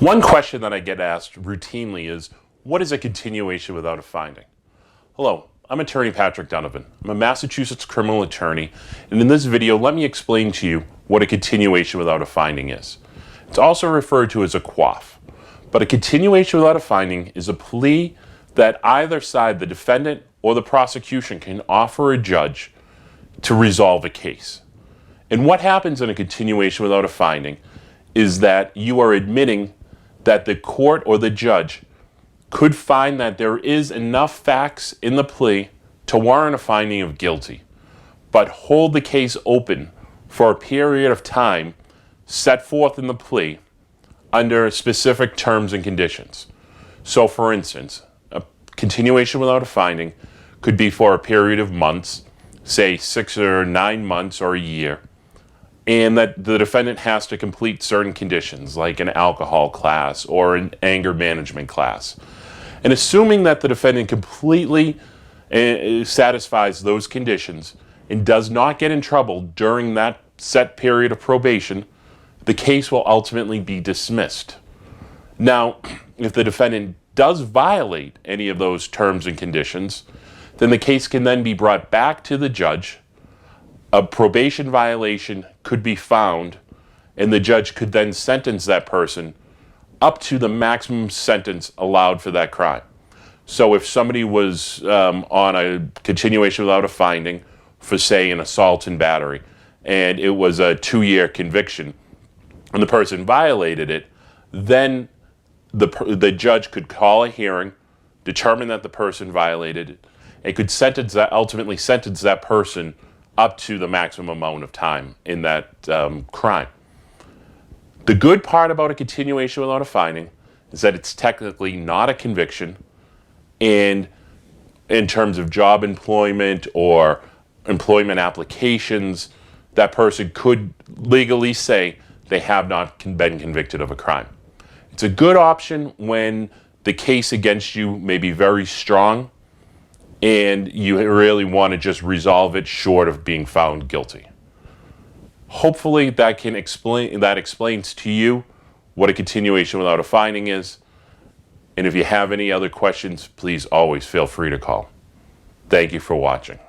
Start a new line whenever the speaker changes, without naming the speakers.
One question that I get asked routinely is, what is a continuation without a finding? Hello, I'm Attorney Patrick Donovan. I'm a Massachusetts criminal attorney, and in this video, let me explain to you what a continuation without a finding is. It's also referred to as a CWOF, but a continuation without a finding is a plea that either side, the defendant or the prosecution, can offer a judge to resolve a case. And what happens in a continuation without a finding is that you are admitting that the court or the judge could find that there is enough facts in the plea to warrant a finding of guilty, but hold the case open for a period of time set forth in the plea under specific terms and conditions. So for instance, a continuation without a finding could be for a period of months, say 6 or 9 months or a year, and that the defendant has to complete certain conditions like an alcohol class or an anger management class. And assuming that the defendant completely satisfies those conditions and does not get in trouble during that set period of probation, the case will ultimately be dismissed. Now, if the defendant does violate any of those terms and conditions, then the case can then be brought back to the judge. A probation violation could be found, and the judge could then sentence that person up to the maximum sentence allowed for that crime. So if somebody was on a continuation without a finding for, say, an assault and battery, and it was a 2-year conviction, and the person violated it, then the judge could call a hearing, determine that the person violated it, and could ultimately sentence that person up to the maximum amount of time in that crime. The good part about a continuation without a finding is that it's technically not a conviction, and in terms of job employment or employment applications, that person could legally say they have not been convicted of a crime. It's a good option when the case against you may be very strong and you really want to just resolve it short of being found guilty. Hopefully that explains to you what a continuation without a finding is. And if you have any other questions, please always feel free to call. Thank you for watching.